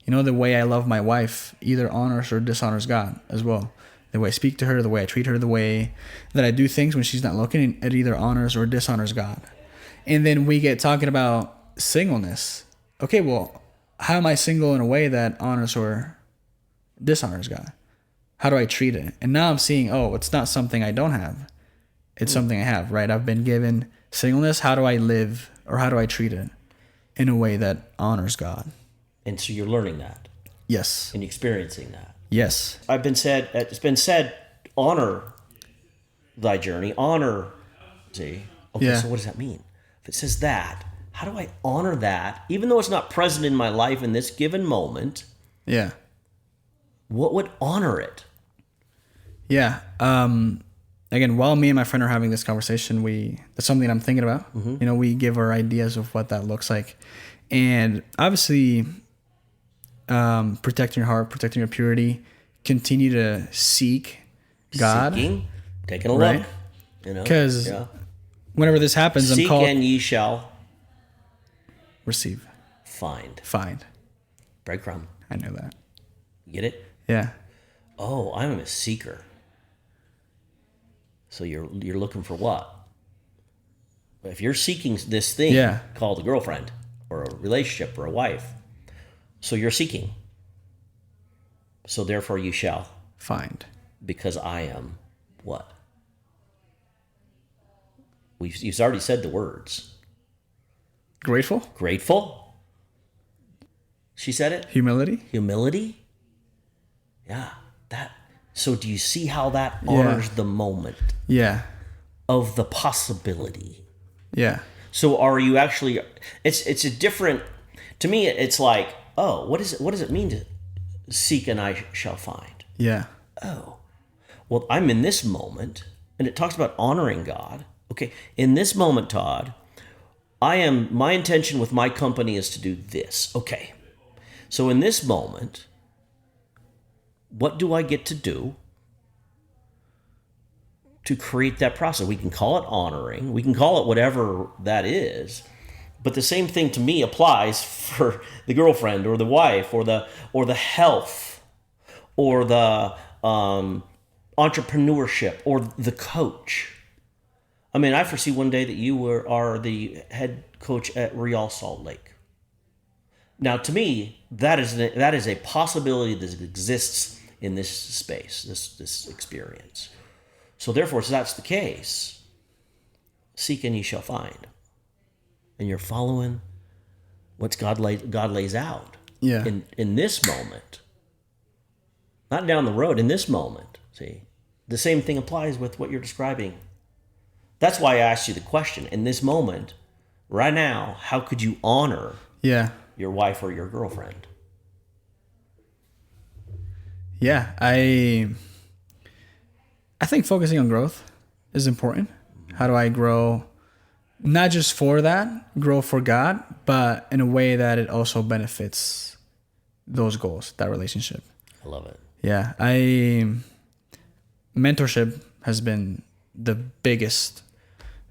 Speaker 1: You know, the way I love my wife either honors or dishonors God as well. The way I speak to her, the way I treat her, the way that I do things when she's not looking, it either honors or dishonors God. And then we get talking about singleness. Okay, well, how am I single in a way that honors or dishonors God? How do I treat it? And now I'm seeing, oh, it's not something I don't have. It's something I have, right? I've been given singleness. How do I live, or how do I treat it in a way that honors God?
Speaker 2: And so you're learning that
Speaker 1: Yes.
Speaker 2: and experiencing that.
Speaker 1: Yes.
Speaker 2: It's been said, honor thy journey, honor. See, okay,
Speaker 1: Yeah.
Speaker 2: so what does that mean? If it says that, how do I honor that, even though it's not present in my life in this given moment?
Speaker 1: Yeah.
Speaker 2: What would honor it?
Speaker 1: Yeah. Again, while me and my friend are having this conversation, that's something I'm thinking about. You know, we give our ideas of what that looks like. And obviously, protecting your heart, protecting your purity, continue to seek God.
Speaker 2: Seeking, taking a
Speaker 1: Right.
Speaker 2: look. You know,
Speaker 1: Because whenever this happens, I'm
Speaker 2: seek
Speaker 1: called
Speaker 2: and ye shall
Speaker 1: receive,
Speaker 2: find.
Speaker 1: find.
Speaker 2: Breadcrumb.
Speaker 1: I know that.
Speaker 2: Get it?
Speaker 1: Yeah.
Speaker 2: Oh, I'm a seeker. So you're looking for what? If you're seeking this thing
Speaker 1: Yeah.
Speaker 2: called a girlfriend or a relationship or a wife, so you're seeking. So therefore you shall,
Speaker 1: Find.
Speaker 2: because I am what? You've already said the words.
Speaker 1: Grateful.
Speaker 2: Grateful. She said it.
Speaker 1: Humility.
Speaker 2: Humility. Yeah, that. So do you see how that honors the moment
Speaker 1: Yeah.
Speaker 2: of the possibility?
Speaker 1: Yeah.
Speaker 2: So are you actually? It's a different. To me, it's like, oh, what does it mean to seek and I shall find?
Speaker 1: Yeah.
Speaker 2: Oh, well, I'm in this moment, and it talks about honoring God. Okay, in this moment, Todd, my intention with my company is to do this. Okay, so in this moment, what do I get to do to create that process? We can call it honoring. We can call it whatever that is. But the same thing to me applies for the girlfriend or the wife or the health or the entrepreneurship or the coach. I mean, I foresee one day that you are the head coach at Real Salt Lake. Now, to me, that is a possibility that exists in this space, this experience. So therefore, so that's the case. Seek and ye shall find. And you're following what God lays out.
Speaker 1: Yeah.
Speaker 2: In this moment. Not down the road, in this moment. See? The same thing applies with what you're describing. That's why I asked you the question. In this moment, right now, how could you honor
Speaker 1: Yeah.
Speaker 2: your wife or your girlfriend?
Speaker 1: Yeah. I think focusing on growth is important. How do I grow? Not just for that, grow for God, but in a way that it also benefits those goals, that relationship.
Speaker 2: I love it.
Speaker 1: Yeah. Mentorship has been the biggest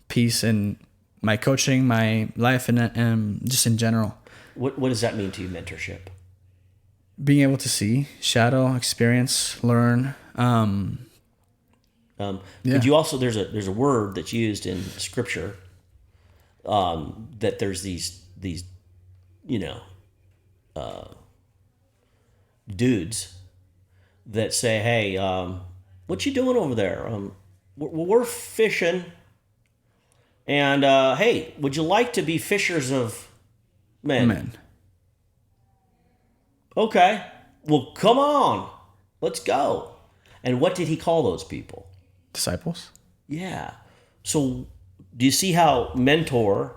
Speaker 1: piece in my coaching, my life, and just in general.
Speaker 2: What does that mean to you, mentorship?
Speaker 1: Being able to see, shadow, experience, learn.
Speaker 2: Could you also, there's a word that's used in Scripture that there's these dudes that say, "Hey, what you doing over there? We're fishing, and hey, would you like to be fishers of men?"
Speaker 1: Men.
Speaker 2: Okay, well, come on, let's go. And what did he call those people?
Speaker 1: Disciples.
Speaker 2: Yeah. So, do you see how mentor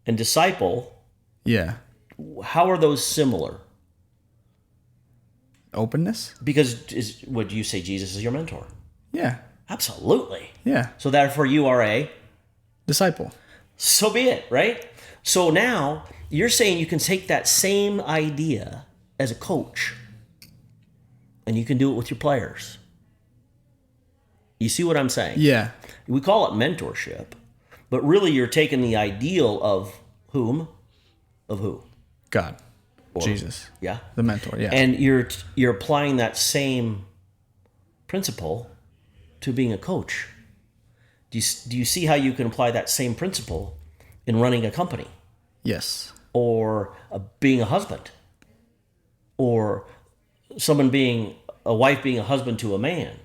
Speaker 2: and disciple?
Speaker 1: Yeah.
Speaker 2: How are those similar?
Speaker 1: Openness.
Speaker 2: Because would you say Jesus is your mentor?
Speaker 1: Yeah.
Speaker 2: Absolutely.
Speaker 1: Yeah.
Speaker 2: So therefore, you are a.
Speaker 1: Disciple.
Speaker 2: So be it, right? So now you're saying you can take that same idea as a coach and you can do it with your players. You see what I'm saying?
Speaker 1: Yeah.
Speaker 2: We call it mentorship, but really you're taking the ideal of whom? Of who?
Speaker 1: God. Jesus.
Speaker 2: Yeah.
Speaker 1: The mentor. Yeah.
Speaker 2: And you're applying that same principle to being a coach. Do you see how you can apply that same principle in running a company
Speaker 1: yes.
Speaker 2: or being a husband or someone being a wife being a husband to a man?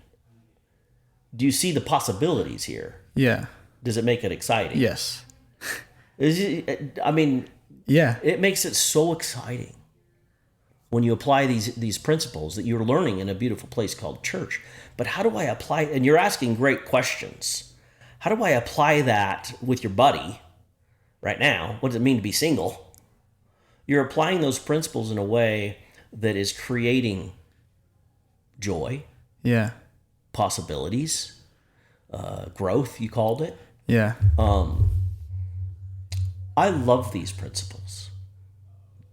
Speaker 2: Do you see the possibilities here?
Speaker 1: Yeah.
Speaker 2: Does it make it exciting?
Speaker 1: Yes.
Speaker 2: I mean,
Speaker 1: Yeah.
Speaker 2: it makes it so exciting when you apply these principles that you're learning in a beautiful place called church. But how do I apply? And you're asking great questions. How do I apply that with your buddy right now? What does it mean to be single? You're applying those principles in a way that is creating joy,
Speaker 1: Yeah.
Speaker 2: possibilities, growth, you called it.
Speaker 1: Yeah.
Speaker 2: I love these principles.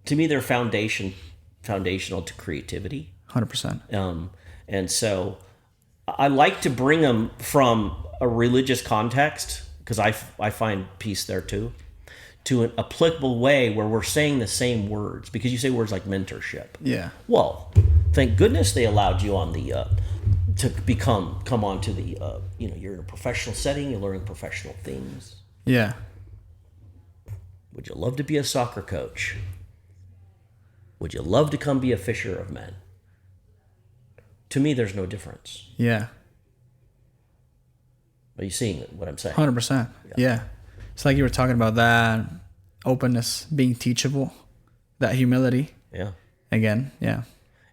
Speaker 2: To me, they're foundational to creativity.
Speaker 1: 100%.
Speaker 2: And so I like to bring them from a religious context, because I find peace there too, to an applicable way where we're saying the same words. Because you say words like mentorship.
Speaker 1: Yeah.
Speaker 2: Well, thank goodness they allowed you on the to come onto the you're in a professional setting, you're learning professional things.
Speaker 1: Yeah.
Speaker 2: Would you love to be a soccer coach? Would you love to come be a fisher of men? To me, there's no difference.
Speaker 1: Yeah.
Speaker 2: Are you seeing what I'm saying?
Speaker 1: 100%. Yeah. It's like you were talking about that openness, being teachable, that humility.
Speaker 2: Yeah.
Speaker 1: Again. Yeah.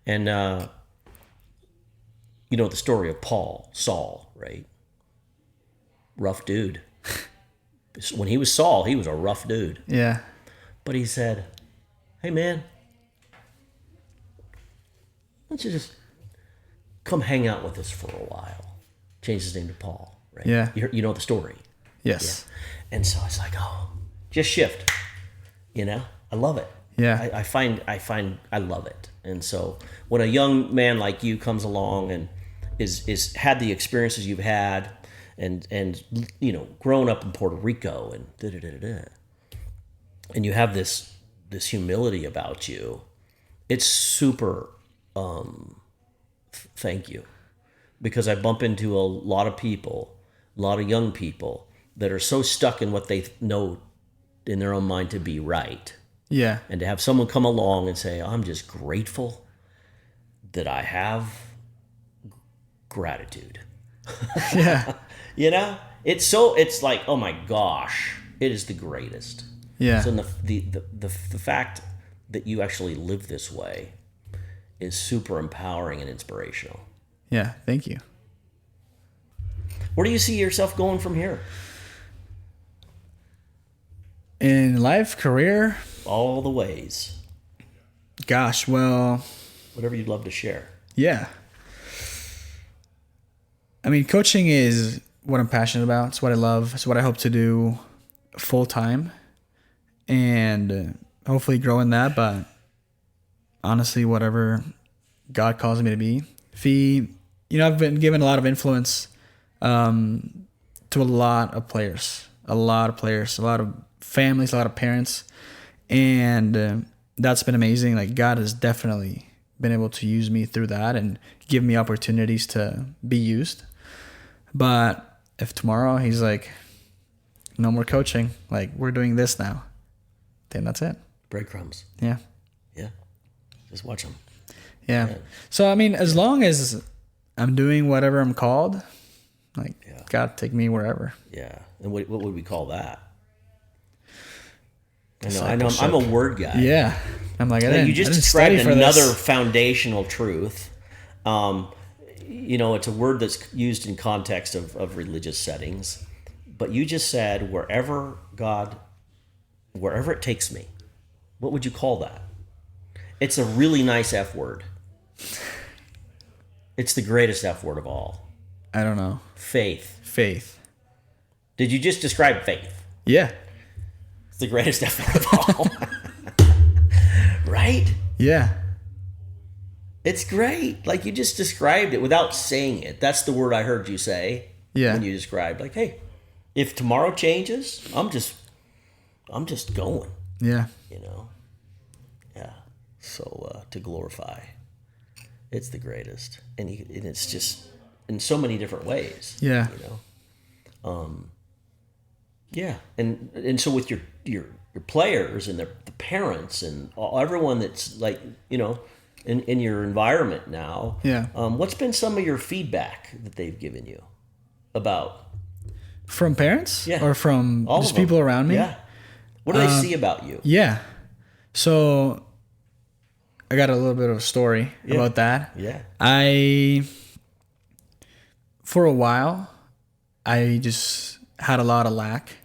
Speaker 2: And the story of Saul, right? Rough dude. When he was Saul, he was a rough dude.
Speaker 1: Yeah.
Speaker 2: But he said, "Hey, man, why don't you just come hang out with us for a while?" Changed his name to Paul, right?
Speaker 1: Yeah.
Speaker 2: You know the story.
Speaker 1: Yes.
Speaker 2: And so it's like, just shift. I love it.
Speaker 1: Yeah.
Speaker 2: I find I love it. And so when a young man like you comes along and is had the experiences you've had and grown up in Puerto Rico and and you have this humility about you, it's super thank you. Because I bump into a lot of people, a lot of young people that are so stuck in what they know in their own mind to be right.
Speaker 1: Yeah.
Speaker 2: And to have someone come along and say, "I'm just grateful that I have gratitude."
Speaker 1: Yeah.
Speaker 2: It's like, oh my gosh, it is the greatest.
Speaker 1: Yeah.
Speaker 2: So the fact that you actually live this way is super empowering and inspirational.
Speaker 1: Yeah. Thank you.
Speaker 2: Where do you see yourself going from here?
Speaker 1: In life, career,
Speaker 2: All the ways.
Speaker 1: gosh, well,
Speaker 2: Whatever you'd love to share.
Speaker 1: yeah. I mean, coaching is what I'm passionate about. It's what I love. It's what I hope to do full time and hopefully grow in that. But honestly, whatever God calls me to be. I've been given a lot of influence to a lot of players, a lot of families, a lot of parents. And that's been amazing. Like, God has definitely been able to use me through that and give me opportunities to be used. But if tomorrow he's like, no more coaching, like, we're doing this now, then that's it.
Speaker 2: Breadcrumbs.
Speaker 1: Yeah.
Speaker 2: Yeah. Just watch them.
Speaker 1: Yeah. So, I mean, as long as I'm doing whatever I'm called, like, God, take me wherever.
Speaker 2: Yeah. And what would we call that? I know.
Speaker 1: Discipleship.
Speaker 2: I'm a word guy.
Speaker 1: Yeah. I'm like,
Speaker 2: You just
Speaker 1: I didn't
Speaker 2: described
Speaker 1: study for
Speaker 2: another
Speaker 1: this.
Speaker 2: foundational truth. It's a word that's used in context of religious settings. But you just said, wherever it takes me. What would you call that? It's a really nice F word. It's the greatest F word of all.
Speaker 1: I don't know.
Speaker 2: Faith.
Speaker 1: Faith.
Speaker 2: Did you just describe faith?
Speaker 1: Yeah.
Speaker 2: It's the greatest F word of all. Right?
Speaker 1: Yeah.
Speaker 2: It's great. Like, you just described it without saying it. That's the word I heard you say.
Speaker 1: Yeah.
Speaker 2: When you described, like, hey, if tomorrow changes, I'm just going.
Speaker 1: Yeah.
Speaker 2: Yeah. So to glorify, it's the greatest, and it's just in so many different ways.
Speaker 1: Yeah.
Speaker 2: Yeah, and so with your players and the parents and everyone that's like in your environment now.
Speaker 1: Yeah.
Speaker 2: What's been some of your feedback that they've given you about
Speaker 1: From parents?
Speaker 2: Yeah.
Speaker 1: Or from
Speaker 2: all
Speaker 1: just
Speaker 2: of them?
Speaker 1: people around me?
Speaker 2: Yeah. What do they see about you?
Speaker 1: Yeah. So I got a little bit of a story about that.
Speaker 2: Yeah.
Speaker 1: For a while, I just had a lot of lack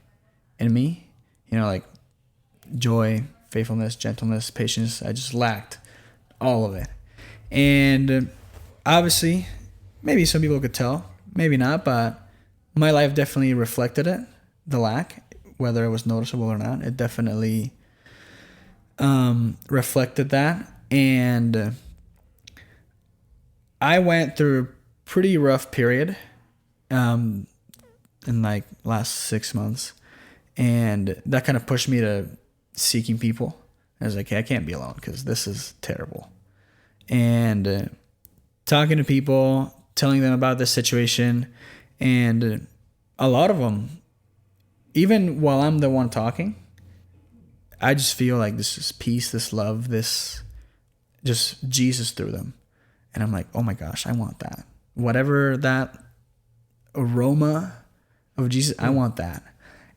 Speaker 1: in me, like joy, faithfulness, gentleness, patience. I just lacked all of it. And obviously, maybe some people could tell, maybe not, but my life definitely reflected it, the lack, whether it was noticeable or not. It definitely reflected that. And I went through a pretty rough period in like last 6 months. And that kind of pushed me to seeking people. I was like, hey, I can't be alone because this is terrible. And talking to people, telling them about this situation. And a lot of them, even while I'm the one talking, I just feel like this is peace, this love, this just Jesus through them. And I'm like, oh my gosh, I want that. Whatever that aroma of Jesus, I want that.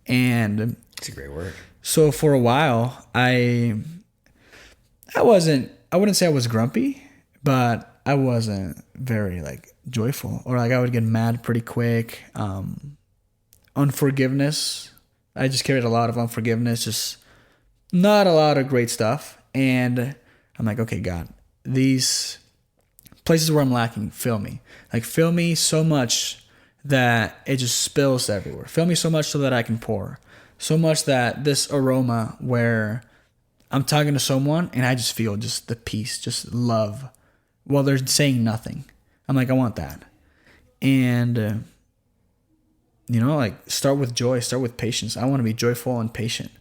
Speaker 1: And
Speaker 2: It's a great word.
Speaker 1: so for a while, I wouldn't say I was grumpy, but I wasn't very like joyful, or like I would get mad pretty quick. Unforgiveness. I just carried a lot of unforgiveness, just not a lot of great stuff. And I'm like, okay, God, these places where I'm lacking, fill me. Like, fill me so much that it just spills everywhere. Fill me so much so that I can pour. So much that this aroma where I'm talking to someone and I just feel just the peace, just love, while they're saying nothing. I'm like, I want that. And, like, start with joy, start with patience. I want to be joyful and patient.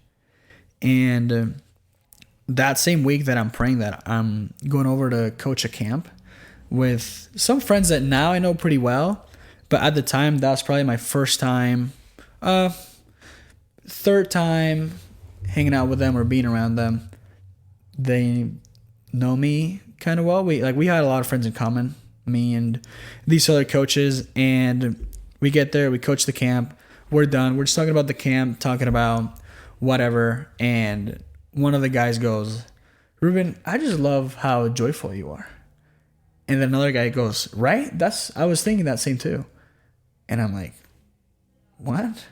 Speaker 1: And that same week that I'm praying that, I'm going over to coach a camp with some friends that now I know pretty well. But at the time, that was probably my first time, third time hanging out with them or being around them. They know me kind of well. We had a lot of friends in common, me and these other coaches. And we get there, we coach the camp, we're done. We're just talking about the camp, talking about whatever. And one of the guys goes, Ruben, I just love how joyful you are. And then another guy goes, right? I was thinking that same too. And I'm like, what?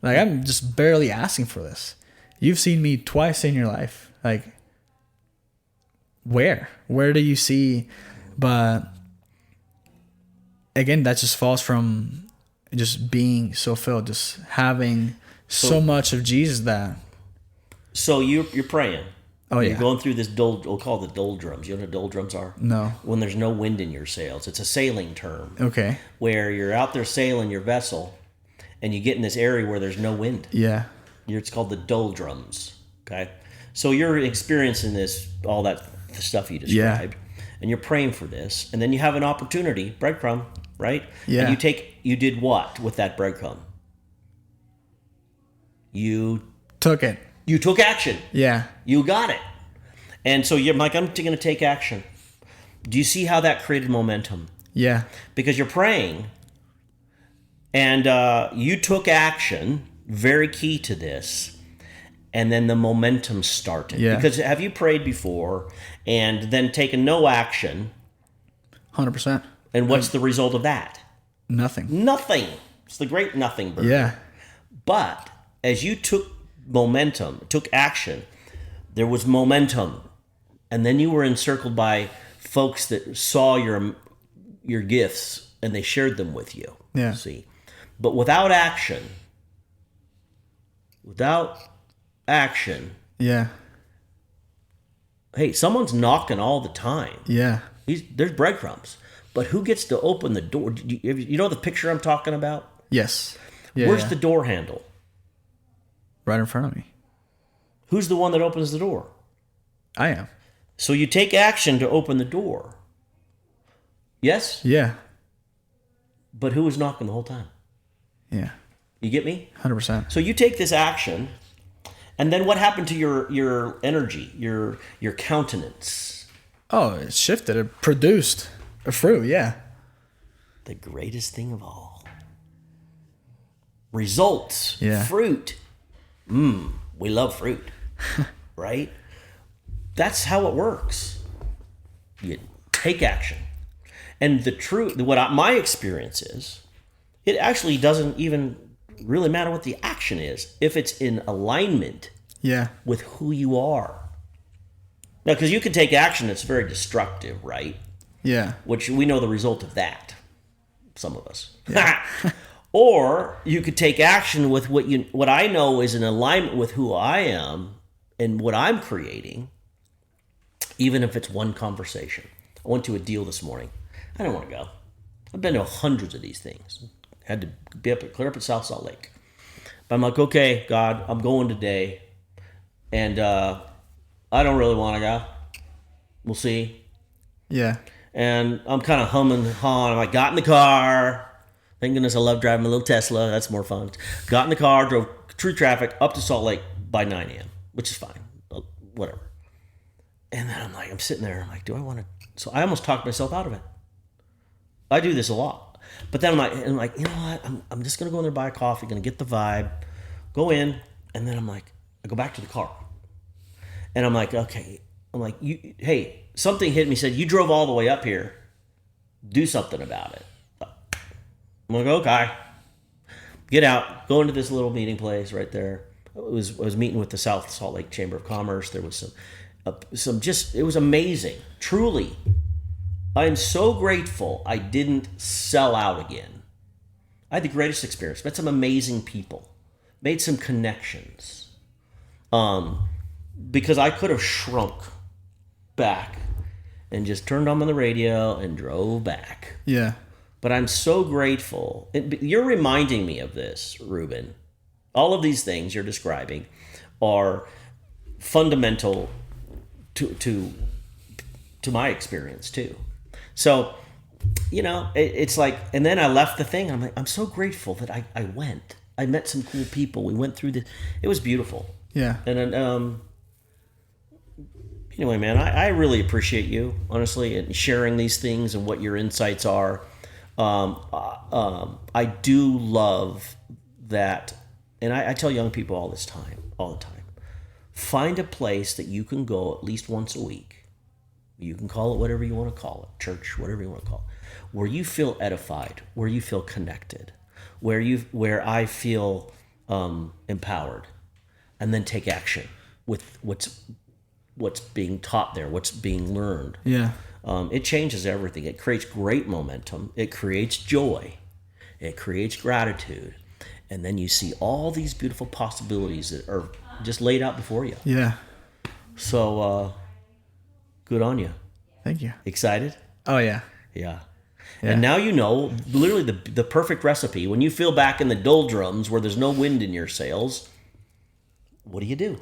Speaker 1: Like, I'm just barely asking for this. You've seen me twice in your life. Like, where do you see? But again, that just falls from just being so filled, just having so much of Jesus that.
Speaker 2: So you're praying.
Speaker 1: Oh, yeah.
Speaker 2: You're going through this we'll call it the doldrums. You know what doldrums are?
Speaker 1: No.
Speaker 2: When there's no wind in your sails. It's a sailing term.
Speaker 1: Okay.
Speaker 2: Where you're out there sailing your vessel and you get in this area where there's no wind.
Speaker 1: Yeah.
Speaker 2: It's called the doldrums. Okay. So you're experiencing all that stuff you described. And you're praying for this. And then you have an opportunity, breadcrumb, right?
Speaker 1: Yeah.
Speaker 2: And you did what with that breadcrumb? You
Speaker 1: Took it.
Speaker 2: took action.
Speaker 1: Yeah.
Speaker 2: You got it. And so you're like, I'm going to take action. Do you see how that created momentum?
Speaker 1: Yeah.
Speaker 2: Because you're praying, and you took action, very key to this, and then the momentum started.
Speaker 1: Yeah.
Speaker 2: Because have you prayed before and then taken no action?
Speaker 1: 100%.
Speaker 2: And what's the result of that?
Speaker 1: Nothing.
Speaker 2: Nothing. It's the great nothing burger.
Speaker 1: Yeah.
Speaker 2: But as you took momentum, took action, there was momentum. And then you were encircled by folks that saw your gifts and they shared them with you.
Speaker 1: Yeah.
Speaker 2: See? But without action,
Speaker 1: Yeah.
Speaker 2: hey, someone's knocking all the time.
Speaker 1: Yeah.
Speaker 2: There's breadcrumbs. But who gets to open the door? You know the picture I'm talking about?
Speaker 1: Yes. Yeah,
Speaker 2: Where's
Speaker 1: yeah.
Speaker 2: the door handle?
Speaker 1: Right in front of me.
Speaker 2: Who's the one that opens the door?
Speaker 1: I am.
Speaker 2: So you take action to open the door. Yes?
Speaker 1: Yeah.
Speaker 2: But who was knocking the whole time?
Speaker 1: Yeah.
Speaker 2: You get me?
Speaker 1: 100%.
Speaker 2: So you take this action, and then what happened to your energy, your countenance?
Speaker 1: Oh, it shifted. It produced a fruit. Yeah.
Speaker 2: The greatest thing of all. Results.
Speaker 1: Yeah.
Speaker 2: Fruit. We love fruit. Right? That's how it works. You take action. And the truth, my experience is, it actually doesn't even really matter what the action is if it's in alignment
Speaker 1: Yeah.
Speaker 2: with who you are. Now, because you can take action that's very destructive, right?
Speaker 1: Yeah.
Speaker 2: Which we know the result of that. Some of us. Or you could take action with what I know is in alignment with who I am and what I'm creating, even if it's one conversation. I went to a deal this morning. I don't want to go. I've been to hundreds of these things. Had to be clear up at South Salt Lake. But I'm like, okay, God, I'm going today. And I don't really want to go. We'll see.
Speaker 1: Yeah.
Speaker 2: And I'm kind of humming, hawing. I got in the car. Thank goodness I love driving my little Tesla. That's more fun. Got in the car, drove through traffic up to Salt Lake by 9 a.m., which is fine. Whatever. And then I'm sitting there. I'm like, do I want to? So I almost talked myself out of it. I do this a lot. But then I'm like, you know what? I'm just going to go in there, buy a coffee, going to get the vibe, go in. And then I go back to the car. And I'm like, okay. I'm like, hey, something hit me, said, you drove all the way up here. Do something about it. I'm like, okay. Get out. Go into this little meeting place right there. I was meeting with the South Salt Lake Chamber of Commerce. There was it was amazing. Truly. I am so grateful I didn't sell out again. I had the greatest experience. Met some amazing people. Made some connections. Because I could have shrunk back and just turned on the radio and drove back.
Speaker 1: Yeah.
Speaker 2: But I'm so grateful. You're reminding me of this, Ruben. All of these things you're describing are fundamental to my experience too. So, it's like, and then I left the thing. I'm like, I'm so grateful that I went. I met some cool people. We went through this. It was beautiful.
Speaker 1: Yeah.
Speaker 2: And then, anyway, man, I really appreciate you, honestly, and sharing these things and what your insights are. I do love that, and I tell young people all the time, find a place that you can go at least once a week. You can call it whatever you want to call it, church, whatever you want to call it, where you feel edified, where you feel connected, where I feel empowered, and then take action with what's being taught there, what's being learned.
Speaker 1: Yeah.
Speaker 2: It changes everything. It creates great momentum. It creates joy. It creates gratitude. And then you see all these beautiful possibilities that are just laid out before you.
Speaker 1: Yeah.
Speaker 2: So, good on you.
Speaker 1: Thank you.
Speaker 2: Excited?
Speaker 1: Oh, yeah.
Speaker 2: Yeah.
Speaker 1: Yeah.
Speaker 2: And now you know literally the perfect recipe. When you feel back in the doldrums where there's no wind in your sails, what do?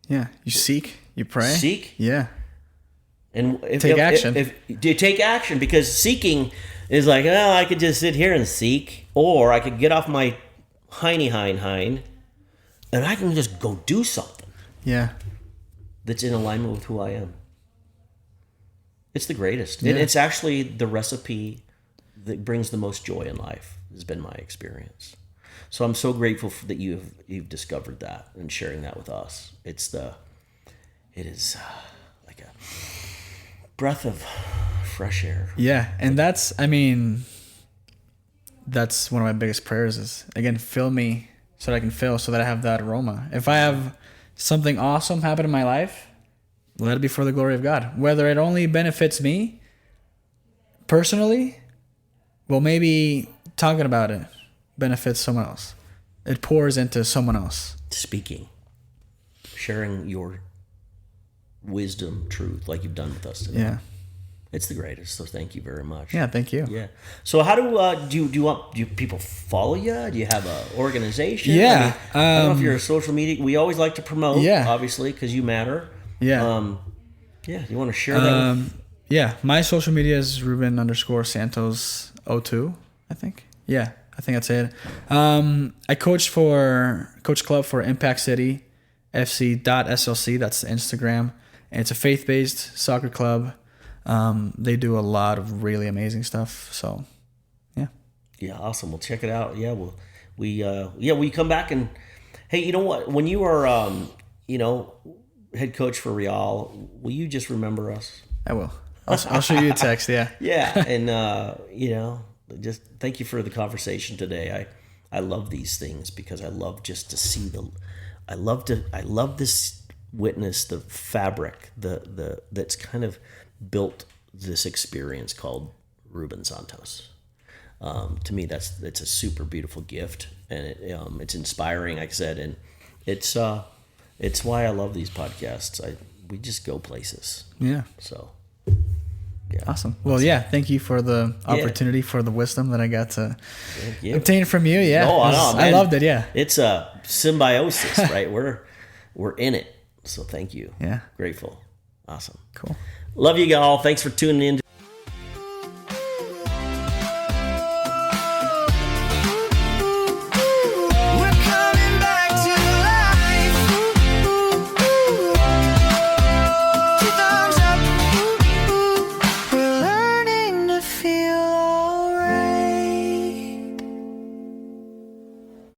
Speaker 1: Yeah. You seek. You pray.
Speaker 2: Seek.
Speaker 1: Yeah.
Speaker 2: And
Speaker 1: Take action.
Speaker 2: If you take action, because seeking is like, oh, I could just sit here and seek, or I could get off my hind, and I can just go do something
Speaker 1: Yeah.
Speaker 2: that's in alignment with who I am. It's the greatest.
Speaker 1: Yeah.
Speaker 2: It's actually the recipe that brings the most joy in life, has been my experience. So I'm so grateful that you've discovered that and sharing that with us. It is like a breath of fresh air.
Speaker 1: Yeah, and that's one of my biggest prayers is, again, fill me so that I can fill, so that I have that aroma. If I have something awesome happen in my life, let it be for the glory of God. Whether it only benefits me personally, well, maybe talking about it benefits someone else. It pours into someone else.
Speaker 2: Speaking, sharing your wisdom, truth, like you've done with us today.
Speaker 1: Yeah.
Speaker 2: It's the greatest. So thank you very much.
Speaker 1: Yeah, thank you.
Speaker 2: Yeah. So how do people follow you? Do you have an organization?
Speaker 1: Yeah.
Speaker 2: I don't know if you're a social media. We always like to promote.
Speaker 1: Yeah.
Speaker 2: Obviously, because you matter.
Speaker 1: Yeah.
Speaker 2: Yeah. You want to share that?
Speaker 1: Yeah. My social media is Ruben_Santos02, I think. Yeah, I think that's it. I coach club for Impact City FC.SLC. That's the Instagram. And it's a faith-based soccer club. They do a lot of really amazing stuff. So, yeah.
Speaker 2: Yeah, awesome. We'll check it out. Yeah, we come back and, hey, you know what? When you are, head coach for Real, will you just remember us?
Speaker 1: I will. I'll shoot you a text. Yeah.
Speaker 2: Yeah, and just thank you for the conversation today. I love these things because I love just to see I love this witness the fabric that's kind of built this experience called Ruben Santos. To me, it's a super beautiful gift, and it's inspiring, like I said, and it's why I love these podcasts. We just go places.
Speaker 1: Yeah.
Speaker 2: So.
Speaker 1: Yeah. Awesome. Well, yeah. Thank you for the opportunity, for the wisdom that I got to obtain from you. Yeah.
Speaker 2: No,
Speaker 1: I loved it. Yeah.
Speaker 2: It's a symbiosis, right? We're in it. So thank you.
Speaker 1: Yeah.
Speaker 2: Grateful. Awesome.
Speaker 1: Cool.
Speaker 2: Love you all. Thanks for tuning in.